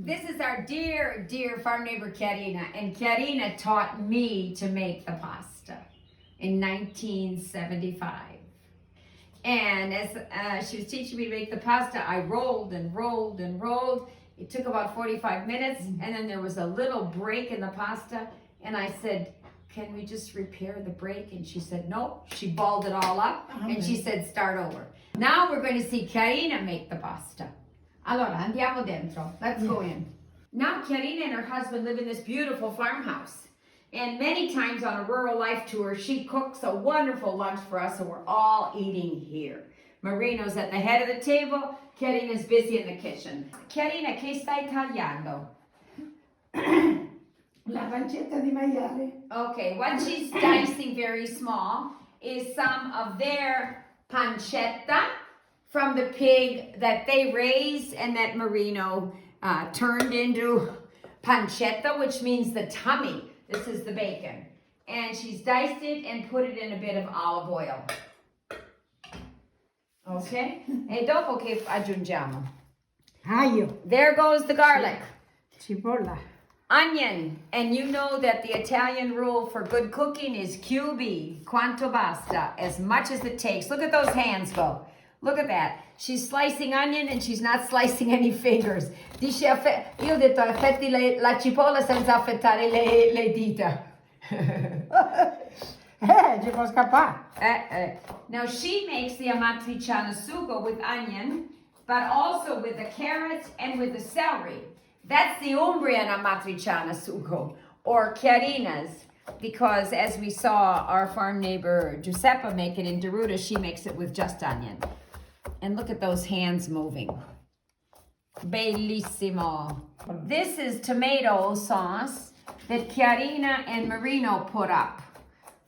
This is our dear, dear farm neighbor Chiarina, and Chiarina taught me to make the pasta in 1975. And as she was teaching me to make the pasta, I rolled and rolled and rolled. It took about 45 minutes, and then there was a little break in the pasta, and I said, can we just repair the break? And she said, no. She balled it all up, and she said, start over. Now we're going to see Chiarina make the pasta. Allora, andiamo dentro. Let's go in. Now Chiarina and her husband live in this beautiful farmhouse. And many times on a rural life tour, she cooks a wonderful lunch for us, and we're all eating here. Marino's at the head of the table. Chiarina's busy in the kitchen. Chiarina, che stai tagliando? La pancetta di maiale. Okay, what she's dicing very small is some of their pancetta from the pig that they raised and that Marino turned into pancetta, which means the tummy. This is the bacon. And she's diced it and put it in a bit of olive oil. Okay? E dopo che aggiungiamo? Aglio. There goes the garlic. Cipolla. Onion. And you know that the Italian rule for good cooking is QB, quanto basta, as much as it takes. Look at those hands go. Look at that. She's slicing onion and she's not slicing any fingers. Dice, io ho detto, affetti la cipolla senza affettare le dita. Ci può scappare. Now she makes the amatriciana sugo with onion, but also with the carrots and with the celery. That's the Umbrian amatriciana sugo, or Chiarina's, because as we saw our farm neighbor Giuseppa make it in Deruta, she makes it with just onion. And look at those hands moving. Bellissimo. This is tomato sauce that Chiarina and Marino put up.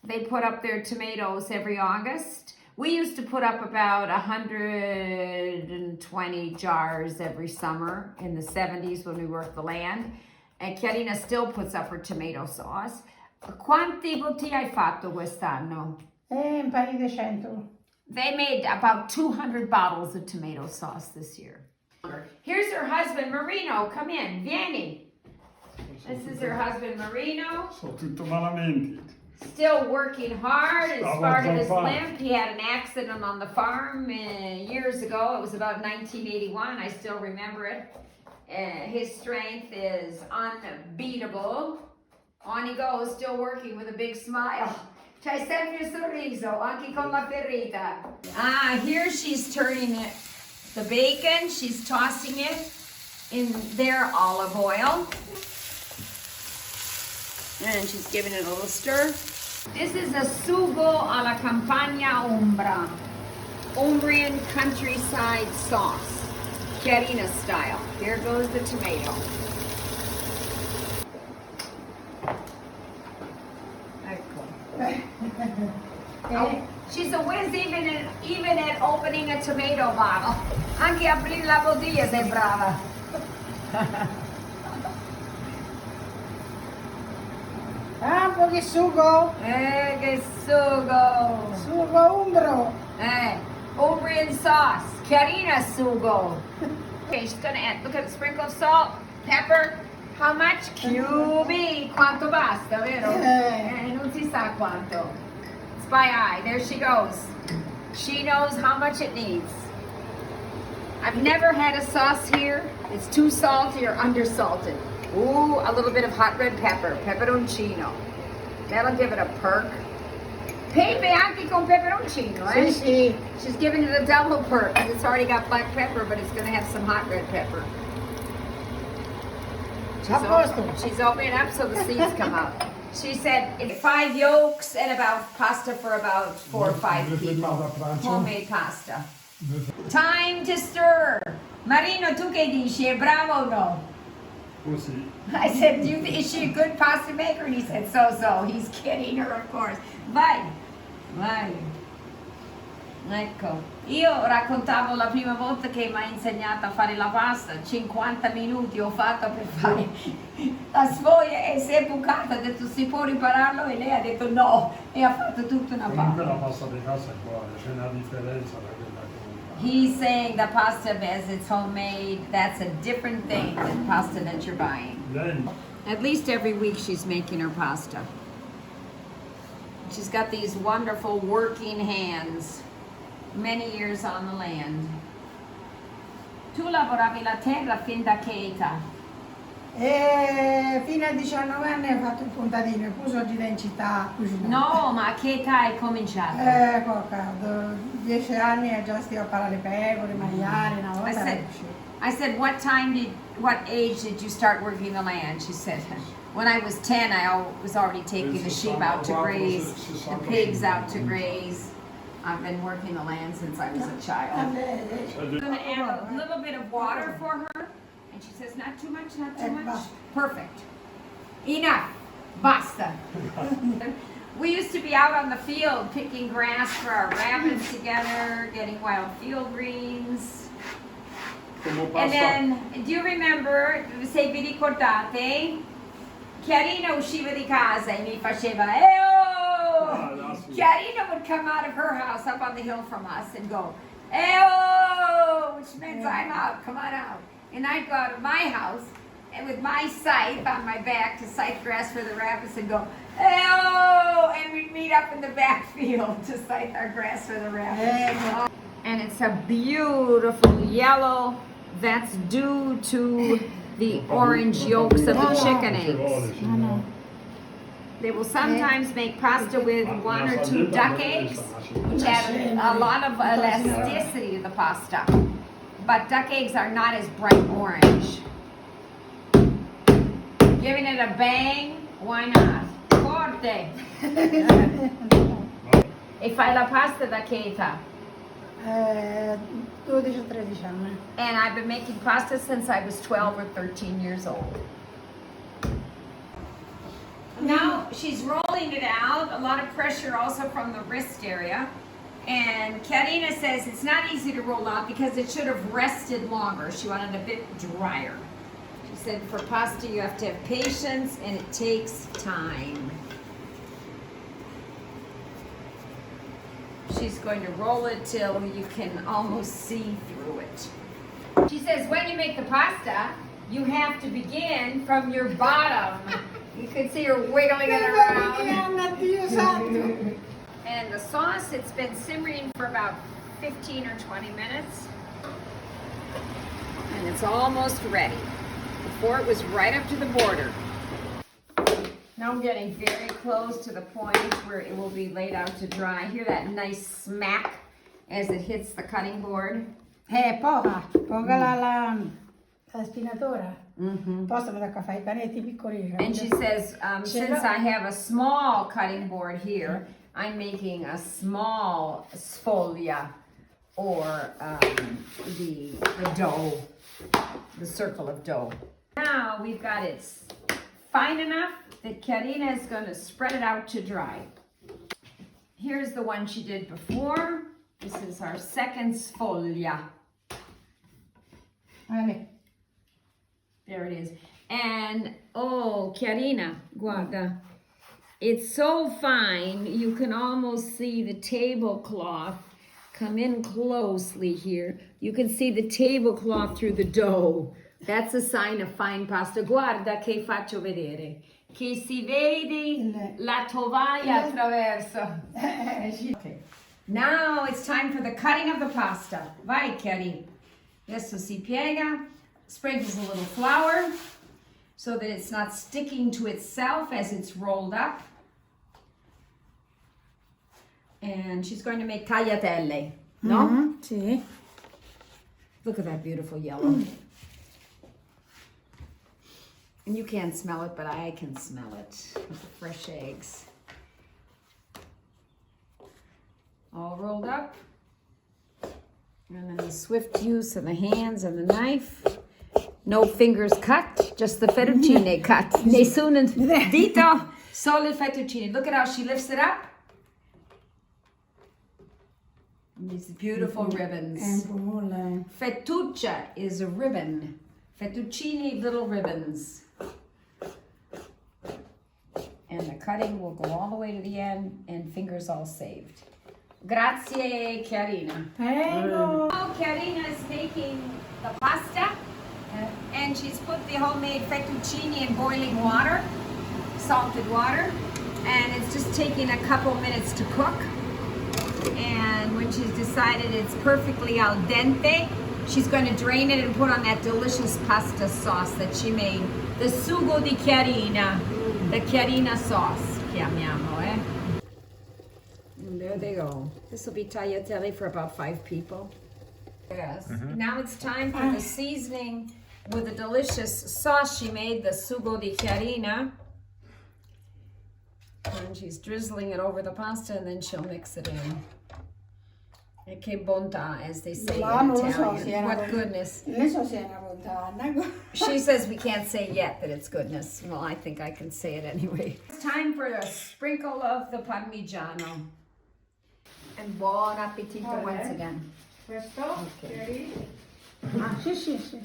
They put up their tomatoes every August. We used to put up about 120 jars every summer in the 70s when we worked the land. And Chiarina still puts up her tomato sauce. Quanti bottiglie hai fatto quest'anno? Un paio di 100. They made about 200 bottles of tomato sauce this year. Here's her husband, Marino. Come in, vieni. This is her husband, Marino. Sono tutto malamente. Still working hard as part of his limp. He had an accident on the farm years ago. It was about 1981. I still remember it. His strength is unbeatable. On he goes, still working with a big smile. C'hai sempre il sorriso, anche con la ferita. Here she's turning it, the bacon. She's tossing it in their olive oil. And she's giving it a little stir. This is a sugo alla campagna Umbra, Umbrian countryside sauce, Chiarina style. Here goes the tomato. Oh, she's a whiz even at opening a tomato bottle. Anche aprire la bottiglia sei brava. Un po' di sugo. Che sugo. Sugo umbro. Umbrian sauce. Chiarina sugo. Okay, she's gonna add, look at the sprinkle of salt, pepper. How much? QB. Quanto basta, vero? Non si sa quanto. It's by eye. There she goes. She knows how much it needs. I've never had a sauce here. It's too salty or undersalted. Ooh, a little bit of hot red pepper, peperoncino. That'll give it a perk. Pepe anche con peperoncino, eh? Sì, sì. She's giving it a double perk. It's already got black pepper, but it's gonna have some hot red pepper. She's opening up so the seeds come out. She said it's 5 yolks and about pasta for about 4 or 5 people. Homemade pasta. Time to stir. Marino, tu che dici? È bravo o no? Così. I said, is she a good pasta maker? And he said, so. He's kidding her, of course. Vai. Ecco. Io raccontavo la prima volta che mi ha insegnato a fare la pasta, 50 minuti ho fatto per fare la sfoglia e si è bucata, ha detto si può ripararlo e lei ha detto no e ha fatto tutta una Comunque pasta. la pasta di casa è buona, c'è una differenza da quella che He's saying the pasta as it's homemade, that's a different thing than pasta that you're buying. Lei, At least every week she's making her pasta. She's got these wonderful working hands, many years on the land. Tu lavoravi la terra fin da che età? E fino a 19 anni ho fatto il contadino, poi sono gita in città a cucinare. No, ma a che età hai cominciato? Ecco, 10 anni e già stiamo a parlare le pecore, maiali, una volta era uscito. I said, what age did you start working the land? She said, when I was 10, I was already taking the sheep out to graze, the pigs out to graze. I've been working the land since I was a child. I'm going to add a little bit of water for her. And she says, not too much, not too much. Perfect. Enough. Basta. We used to be out on the field picking grass for our rabbits together, getting wild field greens. come And pasta. then, do you remember, se vi ricordate, Chiarina usciva di casa e mi faceva, sì. Chiarina would come out of her house up on the hill from us and go, "Eyo," which means I'm out, come on out. And I'd go out of my house and with my scythe on my back to scythe grass for the rabbits and go, "Eyo," and we'd meet up in the backfield to scythe our grass for the rabbits. And it's a beautiful yellow. That's due to the orange yolks of the chicken eggs. They will sometimes make pasta with 1 or 2 duck eggs, which add a lot of elasticity to the pasta. But duck eggs are not as bright orange. Giving it a bang, why not? Forte. E fai la pasta da che età? 12 o 13 anni. And I've been making pasta since I was 12 or 13 years old. Now she's rolling it out, a lot of pressure also from the wrist area. And Chiarina says it's not easy to roll out because it should have rested longer. She wanted a bit drier. She said for pasta you have to have patience and it takes time. She's going to roll it till you can almost see through it. She says when you make the pasta, you have to begin from your bottom. You can see her wiggling it around. And the sauce, it's been simmering for about 15 or 20 minutes. And it's almost ready. Before it was right up to the border. Now I'm getting very close to the point where it will be laid out to dry. Hear that nice smack as it hits the cutting board? Poca la spinatura. Posso vedere che fai I panetti piccolini. And she says, since I have a small cutting board here, I'm making a small sfoglia, or the dough, the circle of dough. Now we've got it fine enough that Chiarina is going to spread it out to dry. Here's the one she did before. This is our second sfoglia. There it is. And, oh, Chiarina, guarda. It's so fine, you can almost see the tablecloth. Come in closely here. You can see the tablecloth through the dough. That's a sign of fine pasta. Guarda che faccio vedere. Che si vede la tovaglia attraverso. Okay. Now it's time for the cutting of the pasta. Vai, Chiarina. Adesso si piega. Sprinkles a little flour so that it's not sticking to itself as it's rolled up. And she's going to make tagliatelle, no? Sì. Look at that beautiful yellow. And you can't smell it, but I can smell it with the fresh eggs. All rolled up. And then the swift use of the hands and the knife. No fingers cut, just the fettuccine cut. Nessun dito, solo il fettuccine. Look at how she lifts it up. These beautiful ribbons. Fettuccia is a ribbon. Fettuccine, little ribbons. And the cutting will go all the way to the end and fingers all saved. Grazie, Chiarina. Prego. Now Chiarina is making the pasta, and she's put the homemade fettuccine in boiling water, salted water, and it's just taking a couple minutes to cook. And when she's decided it's perfectly al dente, she's going to drain it and put on that delicious pasta sauce that she made, the sugo di Chiarina, the Chiarina sauce, chiamiamo, eh? And there they go. This will be tagliatelle for about 5 people. Yes. Now it's time for the seasoning with the delicious sauce she made, the sugo di Chiarina. And she's drizzling it over the pasta, and then she'll mix it in. E che bontà, as they say Ma in non lo so Italian. se era What bontà. goodness. Non so se è una bontà. She says we can't say yet that it's goodness. Well, I think I can say it anyway. It's time for a sprinkle of the parmigiano. And buon appetito once again. Questo? Ah, sì, sì, sì.